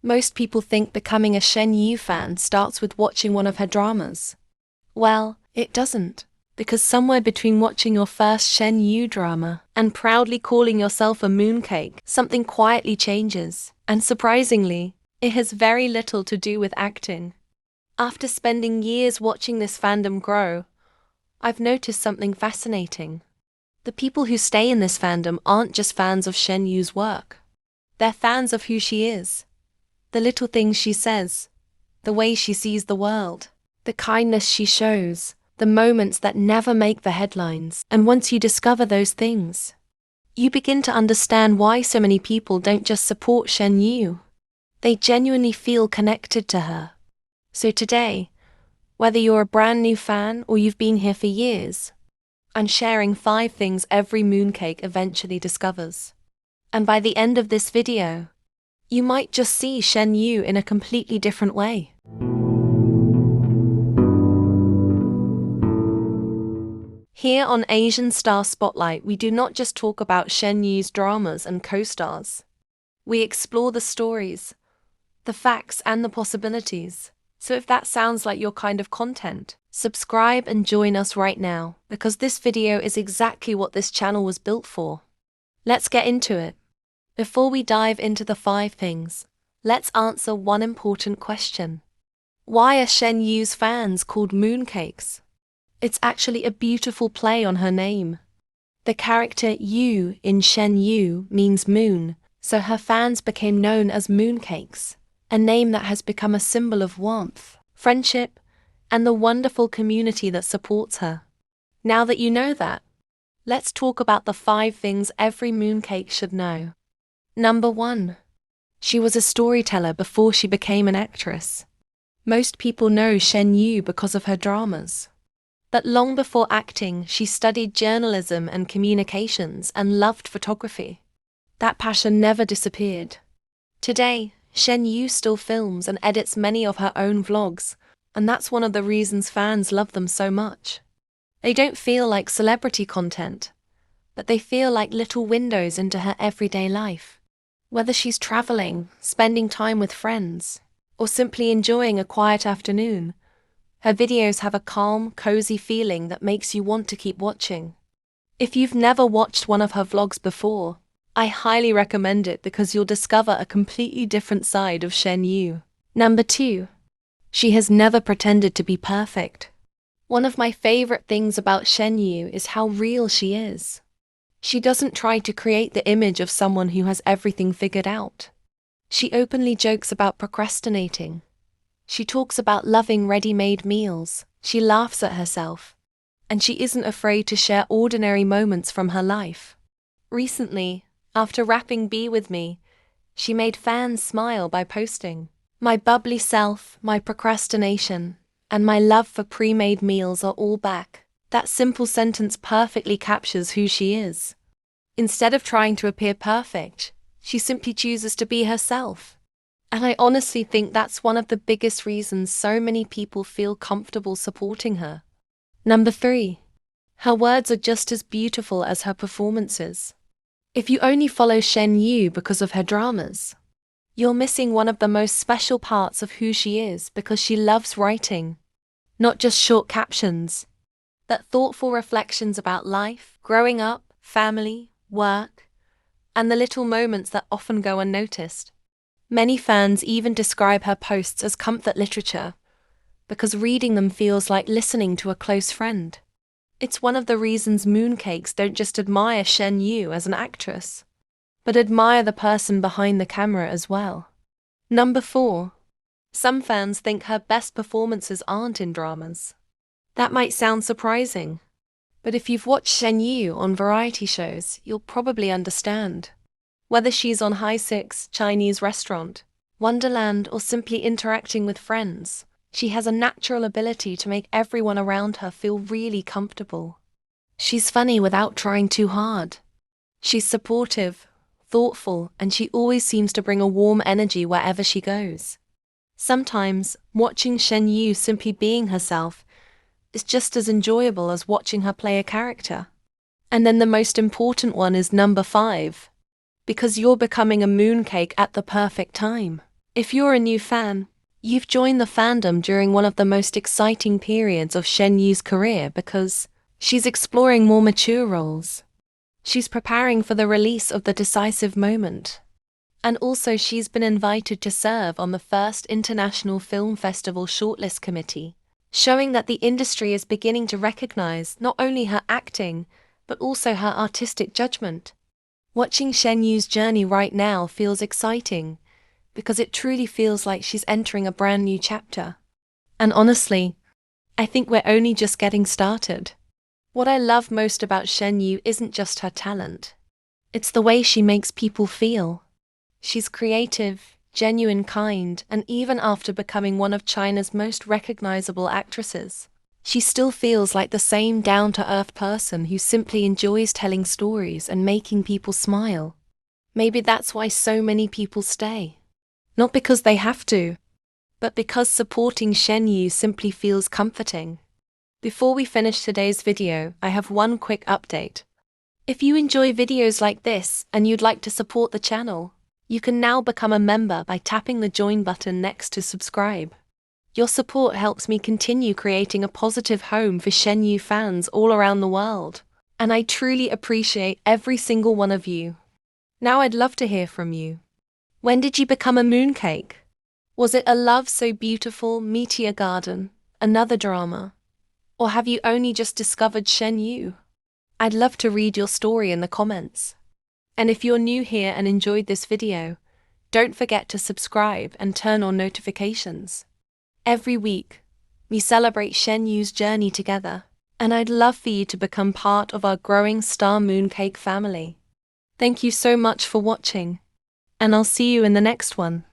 Most people think becoming a Shen Yu fan starts with watching one of her dramas. Well, it doesn't, because somewhere between watching your first Shen Yu drama and proudly calling yourself a mooncake, something quietly changes, and surprisingly, it has very little to do with acting. After spending years watching this fandom grow, I've noticed something fascinating. The people who stay in this fandom aren't just fans of Shen Yu's work. They're fans of who she is. The little things she says, the way she sees the world, the kindness she shows, the moments that never make the headlines. And once you discover those things, you begin to understand why so many people don't just support Shen Yu. They genuinely feel connected to her. So today, whether you're a brand new fan or you've been here for years, I'm sharing 5 things every mooncake eventually discovers. And by the end of this video, you might just see Shen Yu in a completely different way. Here on Asian Star Spotlight, we do not just talk about Shen Yu's dramas and co-stars. We explore the stories, the facts, and the possibilities. So if that sounds like your kind of content, subscribe and join us right now, because this video is exactly what this channel was built for. Let's get into it. Before we dive into the 5 things, let's answer one important question. Why are Shen Yu's fans called Mooncakes? It's actually a beautiful play on her name. The character Yu in Shen Yu means moon, so her fans became known as Mooncakes, a name that has become a symbol of warmth, friendship, and the wonderful community that supports her. Now that you know that, let's talk about the 5 things every mooncake should know. Number 1. She was a storyteller before she became an actress. Most people know Shen Yu because of her dramas. But long before acting, she studied journalism and communications and loved photography. That passion never disappeared. Today, Shen Yu still films and edits many of her own vlogs, and that's one of the reasons fans love them so much. They don't feel like celebrity content, but they feel like little windows into her everyday life. Whether she's traveling, spending time with friends, or simply enjoying a quiet afternoon, her videos have a calm, cozy feeling that makes you want to keep watching. If you've never watched one of her vlogs before, I highly recommend it because you'll discover a completely different side of Shen Yu. Number 2. She has never pretended to be perfect. One of my favorite things about Shen Yu is how real she is. She doesn't try to create the image of someone who has everything figured out. She openly jokes about procrastinating. She talks about loving ready-made meals. She laughs at herself. And she isn't afraid to share ordinary moments from her life. Recently, after rapping Be With Me, she made fans smile by posting, "My bubbly self, my procrastination, and my love for pre-made meals are all back." That simple sentence perfectly captures who she is. Instead of trying to appear perfect, she simply chooses to be herself. And I honestly think that's one of the biggest reasons so many people feel comfortable supporting her. Number 3. Her words are just as beautiful as her performances. If you only follow Shen Yu because of her dramas, you're missing one of the most special parts of who she is, because she loves writing. Not just short captions, but thoughtful reflections about life, growing up, family, work, and the little moments that often go unnoticed. Many fans even describe her posts as comfort literature, because reading them feels like listening to a close friend. It's one of the reasons mooncakes don't just admire Shen Yu as an actress, but admire the person behind the camera as well. Number 4. Some fans think her best performances aren't in dramas. That might sound surprising, but if you've watched Shen Yu on variety shows, you'll probably understand. Whether she's on High Six, Chinese Restaurant, Wonderland, or simply interacting with friends, she has a natural ability to make everyone around her feel really comfortable. She's funny without trying too hard. She's supportive, thoughtful, and she always seems to bring a warm energy wherever she goes. Sometimes, watching Shen Yu simply being herself is just as enjoyable as watching her play a character. And then the most important one is number 5. Because you're becoming a mooncake at the perfect time. If you're a new fan, you've joined the fandom during one of the most exciting periods of Shen Yu's career because she's exploring more mature roles. She's preparing for the release of The Decisive Moment. And also she's been invited to serve on the first International Film Festival Shortlist Committee, showing that the industry is beginning to recognize not only her acting, but also her artistic judgment. Watching Shen Yu's journey right now feels exciting, because it truly feels like she's entering a brand new chapter. And honestly, I think we're only just getting started. What I love most about Shen Yu isn't just her talent. It's the way she makes people feel. She's creative, genuine, kind, and even after becoming one of China's most recognizable actresses, she still feels like the same down-to-earth person who simply enjoys telling stories and making people smile. Maybe that's why so many people stay. Not because they have to, but because supporting Shen Yu simply feels comforting. Before we finish today's video, I have one quick update. If you enjoy videos like this and you'd like to support the channel, you can now become a member by tapping the join button next to subscribe. Your support helps me continue creating a positive home for Shen Yu fans all around the world, and I truly appreciate every single one of you. Now I'd love to hear from you. When did you become a mooncake? Was it a Love So Beautiful, Meteor Garden, another drama? Or have you only just discovered Shen Yu? I'd love to read your story in the comments. And if you're new here and enjoyed this video, don't forget to subscribe and turn on notifications. Every week, we celebrate Shen Yu's journey together, and I'd love for you to become part of our growing Star Mooncake family. Thank you so much for watching, and I'll see you in the next one.